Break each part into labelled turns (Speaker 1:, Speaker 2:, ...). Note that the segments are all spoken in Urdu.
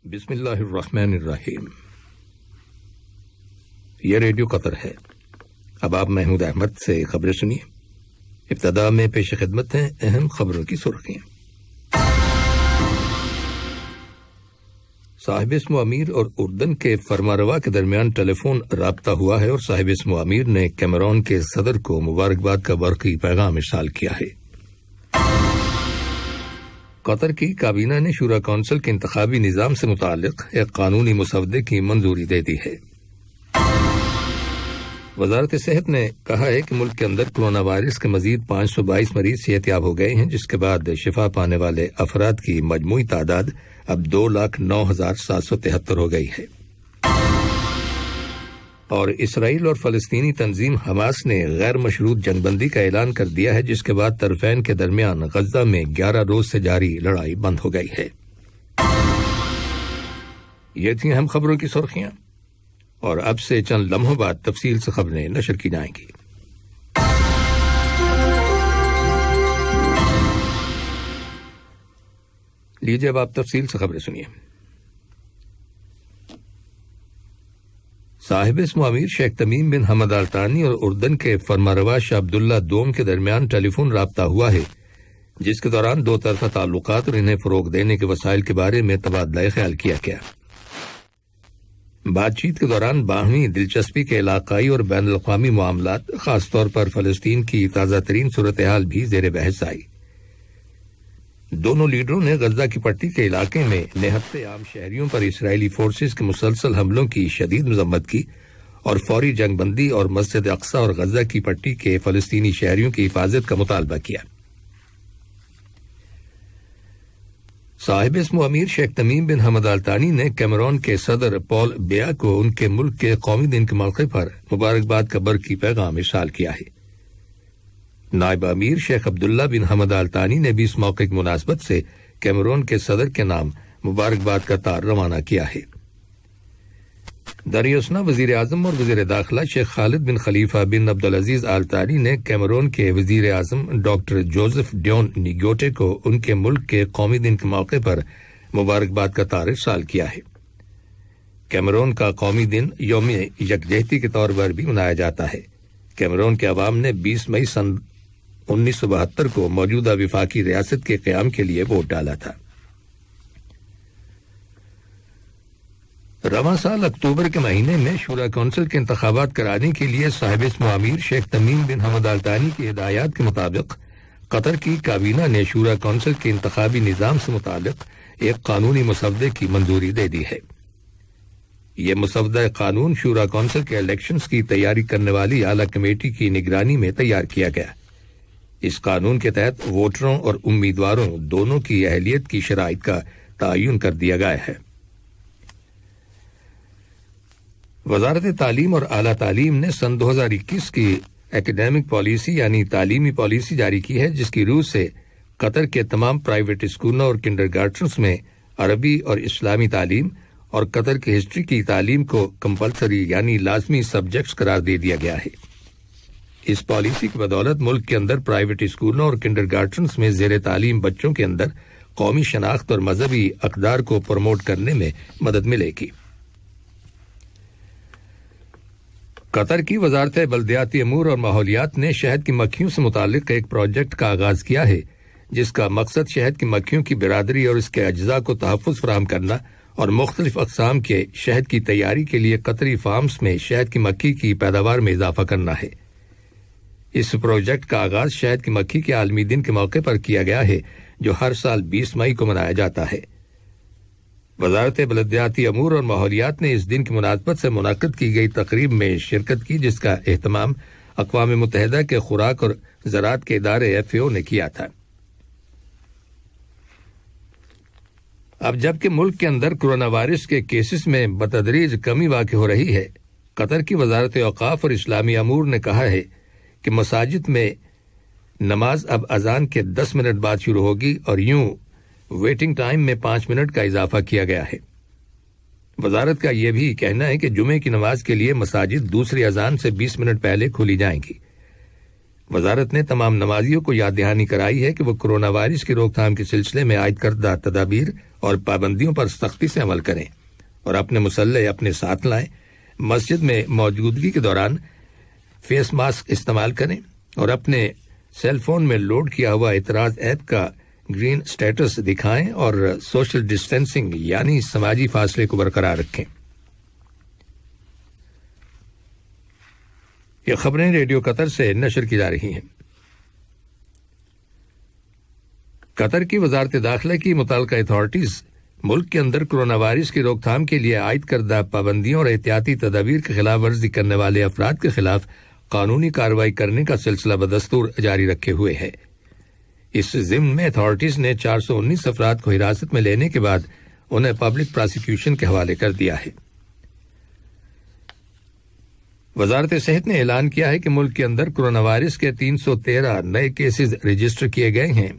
Speaker 1: بسم اللہ الرحمن الرحیم۔ یہ ریڈیو قطر ہے۔ اب آپ محمود احمد سے خبریں سنیے۔ ابتدا میں پیش خدمت ہیں اہم خبروں کی سرخیاں۔ صاحب اسم امیر اور اردن کے فرمانروا کے درمیان ٹیلی فون رابطہ ہوا ہے اور صاحب اسم امیر نے کیمرون کے صدر کو مبارکباد کا برقی پیغام ارسال کیا ہے۔ قطر کی کابینہ نے شورا کونسل کے انتخابی نظام سے متعلق ایک قانونی مسودے کی منظوری دے دی ہے۔ وزارت صحت نے کہا ہے کہ ملک کے اندر کورونا وائرس کے مزید 522 مریض صحت یاب ہو گئے ہیں، جس کے بعد شفا پانے والے افراد کی مجموعی تعداد اب 2,09,773 ہو گئی ہے۔ اور اسرائیل اور فلسطینی تنظیم حماس نے غیر مشروط جنگ بندی کا اعلان کر دیا ہے، جس کے بعد طرفین کے درمیان غزہ میں 11 روز سے جاری لڑائی بند ہو گئی ہے۔ یہ تھیں اہم خبروں کی سرخیاں، اور اب سے چند لمحوں بعد تفصیل سے خبریں نشر کی جائیں گی۔ لیجیے اب آپ تفصیل سے خبریں سنیے۔ صاحب اسم امیر شیخ تمیم بن حمد آل ثانی اور اردن کے فرمانروا شاہ عبداللہ دوم کے درمیان ٹیلی فون رابطہ ہوا ہے، جس کے دوران دو طرفہ تعلقات اور انہیں فروغ دینے کے وسائل کے بارے میں تبادلہ خیال کیا گیا۔ بات چیت کے دوران باہمی دلچسپی کے علاقائی اور بین الاقوامی معاملات، خاص طور پر فلسطین کی تازہ ترین صورتحال بھی زیر بحث آئی۔ دونوں لیڈروں نے غزہ کی پٹی کے علاقے میں نہتے عام شہریوں پر اسرائیلی فورسز کے مسلسل حملوں کی شدید مذمت کی اور فوری جنگ بندی اور مسجد اقصی اور غزہ کی پٹی کے فلسطینی شہریوں کی حفاظت کا مطالبہ کیا۔ صاحب اسم امیر شیخ تمیم بن حمد آل ثانی نے کیمرون کے صدر پال بیا کو ان کے ملک کے قومی دن کے موقع پر مبارکباد کا برقی پیغام ارسال کیا ہے۔ نائب امیر شیخ عبداللہ بن حمد آل ثانی نے بھی اس موقع کی مناسبت سے کیمرون کے صدر کے نام مبارکباد کا تار روانہ کیا ہے۔ دریوسنا وزیر اعظم اور وزیر داخلہ شیخ خالد بن خلیفہ بن عبدالعزیز آل ثانی نے کیمرون کے وزیر اعظم ڈاکٹر جوزف ڈیون نیگوٹے کو ان کے ملک کے قومی دن کے موقع پر مبارکباد کا تار ارسال کیا ہے۔ کیمرون کا قومی دن یوم یکجہتی کے طور پر بھی منایا جاتا ہے۔ کیمرون کے عوام نے 20 مئی سن 1972 کو موجودہ وفاقی ریاست کے قیام کے لیے ووٹ ڈالا تھا۔ رواں سال اکتوبر کے مہینے میں شورا کونسل کے انتخابات کرانے کے لیے صاحب اسم امیر شیخ تمیم بن حمد آل ثانی کی ہدایات کے مطابق قطر کی کابینہ نے شورا کونسل کے انتخابی نظام سے متعلق ایک قانونی مسودے کی منظوری دے دی ہے۔ یہ مسودہ قانون شورا کونسل کے الیکشنز کی تیاری کرنے والی اعلیٰ کمیٹی کی نگرانی میں تیار کیا گیا۔ اس قانون کے تحت ووٹروں اور امیدواروں دونوں کی اہلیت کی شرائط کا تعین کر دیا گیا ہے۔ وزارت تعلیم اور اعلیٰ تعلیم نے سن 2021 کی ایکیڈیمک پالیسی یعنی تعلیمی پالیسی جاری کی ہے، جس کی روح سے قطر کے تمام پرائیویٹ اسکولوں اور کنڈرگارٹنز میں عربی اور اسلامی تعلیم اور قطر کی ہسٹری کی تعلیم کو کمپلسری یعنی لازمی سبجیکٹس قرار دے دیا گیا ہے۔ اس پالیسی کی بدولت ملک کے اندر پرائیویٹ اسکولوں اور کنڈرگارٹنز میں زیر تعلیم بچوں کے اندر قومی شناخت اور مذہبی اقدار کو پروموٹ کرنے میں مدد ملے گی۔ قطر کی وزارت بلدیاتی امور اور ماحولیات نے شہد کی مکھیوں سے متعلق ایک پروجیکٹ کا آغاز کیا ہے، جس کا مقصد شہد کی مکھیوں کی برادری اور اس کے اجزاء کو تحفظ فراہم کرنا اور مختلف اقسام کے شہد کی تیاری کے لیے قطری فارمز میں شہد کی مکھی کی پیداوار میں اضافہ کرنا ہے۔ اس پروجیکٹ کا آغاز شہد کی مکھی کے عالمی دن کے موقع پر کیا گیا ہے، جو ہر سال 20 مئی کو منایا جاتا ہے۔ وزارت بلدیاتی امور اور ماحولیات نے اس دن کی مناسبت سے منعقد کی گئی تقریب میں شرکت کی، جس کا اہتمام اقوام متحدہ کے خوراک اور زراعت کے ادارے FAO نے کیا تھا۔ اب جبکہ ملک کے اندر کورونا وائرس کے کیسز میں بتدریج کمی واقع ہو رہی ہے، قطر کی وزارت اوقاف اور اسلامی امور نے کہا ہے کہ مساجد میں نماز اب اذان کے 10 منٹ بعد شروع ہوگی اور یوں ویٹنگ ٹائم میں 5 منٹ کا اضافہ کیا گیا ہے۔ وزارت کا یہ بھی کہنا ہے کہ جمعے کی نماز کے لیے مساجد دوسری اذان سے 20 منٹ پہلے کھولی جائیں گی۔ وزارت نے تمام نمازیوں کو یاد دہانی کرائی ہے کہ وہ کورونا وائرس کی روک تھام کے سلسلے میں عائد کردہ تدابیر اور پابندیوں پر سختی سے عمل کریں اور اپنے مسلح اپنے ساتھ لائیں، مسجد میں موجودگی کے دوران فیس ماسک استعمال کریں اور اپنے سیل فون میں لوڈ کیا ہوا اعتراض ایپ کا گرین سٹیٹس دکھائیں اور سوشل ڈسٹینسنگ یعنی سماجی فاصلے کو برقرار رکھیں۔ یہ خبریں ریڈیو قطر سے نشر کی جا رہی ہیں۔ قطر کی وزارت داخلہ کی متعلقہ اتھارٹیز ملک کے اندر کورونا وائرس کی روک تھام کے لیے عائد کردہ پابندیوں اور احتیاطی تدابیر کی خلاف ورزی کرنے والے افراد کے خلاف قانونی کارروائی کرنے کا سلسلہ بدستور جاری رکھے ہوئے ہے۔ اس ضمن میں اتھارٹیز نے 419 افراد کو حراست میں لینے کے بعد انہیں پبلک پراسیکیوشن کے حوالے کر دیا ہے۔ وزارت صحت نے اعلان کیا ہے کہ ملک کے اندر کورونا وائرس کے 313 نئے کیسز رجسٹر کیے گئے ہیں،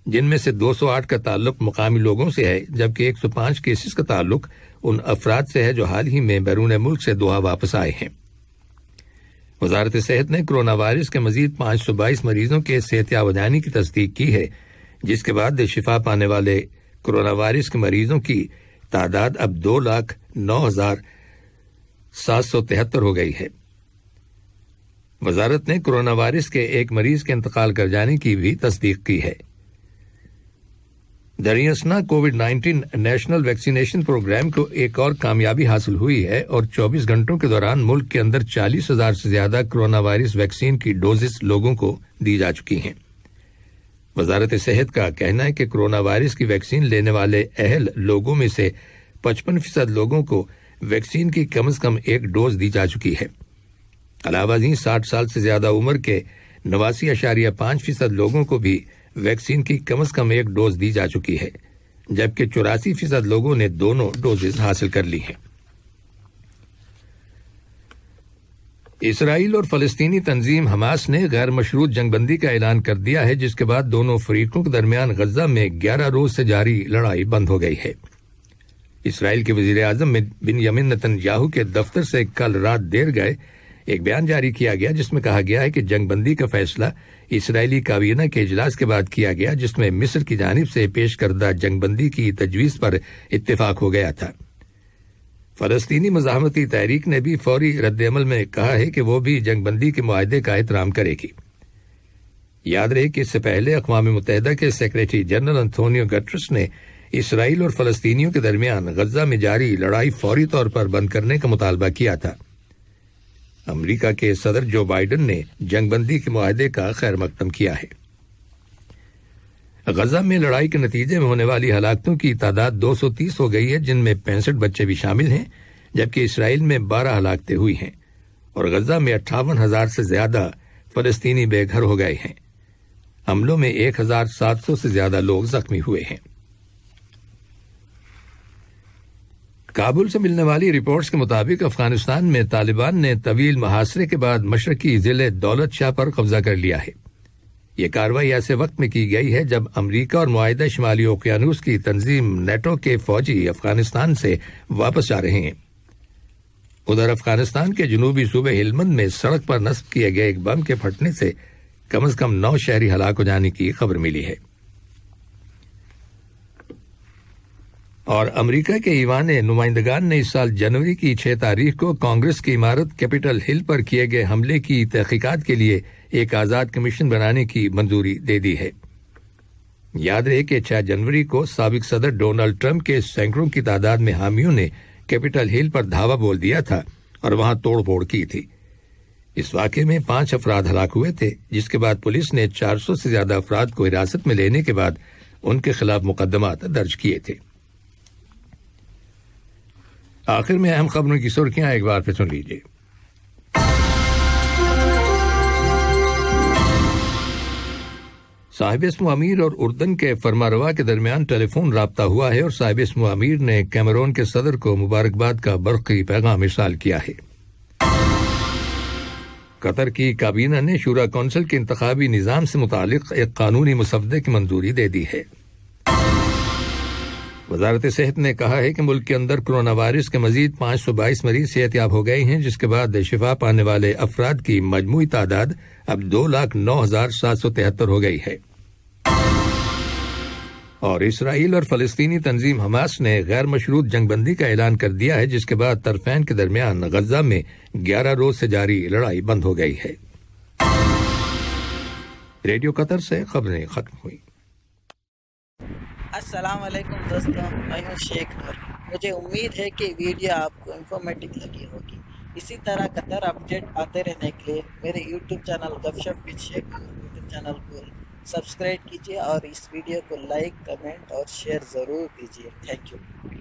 Speaker 1: جن میں سے 208 کا تعلق مقامی لوگوں سے ہے، جبکہ 105 کیسز کا تعلق ان افراد سے ہے جو حال ہی میں بیرون ملک سے دوحہ واپس آئے ہیں۔ وزارت صحت نے کورونا وائرس کے مزید 522 مریضوں کے صحت یاب ہو جانے کی تصدیق کی ہے، جس کے بعد شفا پانے والے کورونا وائرس کے مریضوں کی تعداد اب 2,09,773 ہو گئی ہے۔ وزارت نے کورونا وائرس کے ایک مریض کے انتقال کر جانے کی بھی تصدیق کی ہے۔ دریاسنا کووڈ-19 نیشنل ویکسینیشن پروگرام کو ایک اور کامیابی حاصل ہوئی ہے اور 24 گھنٹوں کے دوران ملک کے اندر 40,000 سے زیادہ کورونا وائرس ویکسین کی ڈوزز لوگوں کو دی جا چکی ہیں۔ وزارت صحت کا کہنا ہے کہ کورونا وائرس کی ویکسین لینے والے اہل لوگوں میں سے 55% لوگوں کو ویکسین کی کم از کم ایک ڈوز دی جا چکی ہے۔ علاوہ ازیں 60 سال سے زیادہ عمر کے 89.5% لوگوں کو بھی ویکسین کی کم از کم ایک ڈوز دی جا چکی ہے، جبکہ 84% لوگوں نے دونوں ڈوزز حاصل کر لی ہیں۔ اسرائیل اور فلسطینی تنظیم حماس نے غیر مشروط جنگ بندی کا اعلان کر دیا ہے، جس کے بعد دونوں فریقوں کے درمیان غزہ میں 11 روز سے جاری لڑائی بند ہو گئی ہے۔ اسرائیل کے وزیر اعظم بنیامین نتن یاہو کے دفتر سے کل رات دیر گئے ایک بیان جاری کیا گیا، جس میں کہا گیا ہے کہ جنگ بندی کا فیصلہ اسرائیلی کابینہ کے اجلاس کے بعد کیا گیا، جس میں مصر کی جانب سے پیش کردہ جنگ بندی کی تجویز پر اتفاق ہو گیا تھا۔ فلسطینی مزاحمتی تحریک نے بھی فوری رد عمل میں کہا ہے کہ وہ بھی جنگ بندی کے معاہدے کا احترام کرے گی۔ یاد رہے کہ اس سے پہلے اقوام متحدہ کے سیکریٹری جنرل انتونیو گٹرس نے اسرائیل اور فلسطینیوں کے درمیان غزہ میں جاری لڑائی فوری طور پر بند کرنے کا مطالبہ کیا تھا۔ امریکہ کے صدر جو بائیڈن نے جنگ بندی کے معاہدے کا خیر مقدم کیا ہے۔ غزہ میں لڑائی کے نتیجے میں ہونے والی ہلاکتوں کی تعداد 230 ہو گئی ہے، جن میں 65 بچے بھی شامل ہیں، جبکہ اسرائیل میں 12 ہلاکتیں ہوئی ہیں اور غزہ میں 58,000 سے زیادہ فلسطینی بے گھر ہو گئے ہیں۔ حملوں میں 1,700 سے زیادہ لوگ زخمی ہوئے ہیں۔ کابل سے ملنے والی رپورٹس کے مطابق افغانستان میں طالبان نے طویل محاصرے کے بعد مشرقی ضلع دولت شاہ پر قبضہ کر لیا ہے۔ یہ کارروائی ایسے وقت میں کی گئی ہے جب امریکہ اور معاہدہ شمالی اوقیانوس کی تنظیم نیٹو کے فوجی افغانستان سے واپس جا رہے ہیں۔ ادھر افغانستان کے جنوبی صوبے ہلمند میں سڑک پر نصب کیے گئے ایک بم کے پھٹنے سے کم از کم 9 شہری ہلاک ہو جانے کی خبر ملی ہے۔ اور امریکہ کے ایوان نمائندگان نے اس سال جنوری کی 6 تاریخ کو کانگریس کی عمارت کیپٹل ہل پر کیے گئے حملے کی تحقیقات کے لیے ایک آزاد کمیشن بنانے کی منظوری دے دی ہے۔ یاد رہے کہ 6 جنوری کو سابق صدر ڈونلڈ ٹرمپ کے سینکڑوں کی تعداد میں حامیوں نے کیپٹل ہل پر دھاوا بول دیا تھا اور وہاں توڑ پھوڑ کی تھی۔ اس واقعے میں 5 افراد ہلاک ہوئے تھے، جس کے بعد پولیس نے 400 سے زیادہ افراد کو حراست میں لینے کے بعد ان کے خلاف مقدمات درج کیے تھے۔ آخر میں اہم خبروں کی سرخیاں ایک بار پھر سن لیجیے۔ صاحب اسم امیر اور اردن کے فرمانروا کے درمیان ٹیلی فون رابطہ ہوا ہے اور صاحب اسم امیر نے کیمرون کے صدر کو مبارکباد کا برقی پیغام ارسال کیا ہے۔ قطر کی کابینہ نے شورا کونسل کے انتخابی نظام سے متعلق ایک قانونی مسودے کی منظوری دے دی ہے۔ وزارت صحت نے کہا ہے کہ ملک کے اندر کورونا وائرس کے مزید 522 مریض صحت یاب ہو گئے ہیں، جس کے بعد شفا پانے والے افراد کی مجموعی تعداد اب 2,09,773 ہو گئی ہے۔ اور اسرائیل اور فلسطینی تنظیم حماس نے غیر مشروط جنگ بندی کا اعلان کر دیا ہے، جس کے بعد طرفین کے درمیان غزہ میں 11 روز سے جاری لڑائی بند ہو گئی ہے۔ ریڈیو قطر سے خبریں ختم ہوئی۔
Speaker 2: السلام علیکم دوستوں، میں ہوں شیخ نور۔ مجھے امید ہے کہ ویڈیو آپ کو انفارمیٹو لگی ہوگی۔ اسی طرح قطر اپڈیٹ آتے رہنے کے لیے میرے یوٹیوب چینل گپ ship with Sheikh Noor YouTube channel کو سبسکرائب کیجیے اور اس ویڈیو کو لائک، کمنٹ اور شیئر ضرور کیجیے۔ Thank you.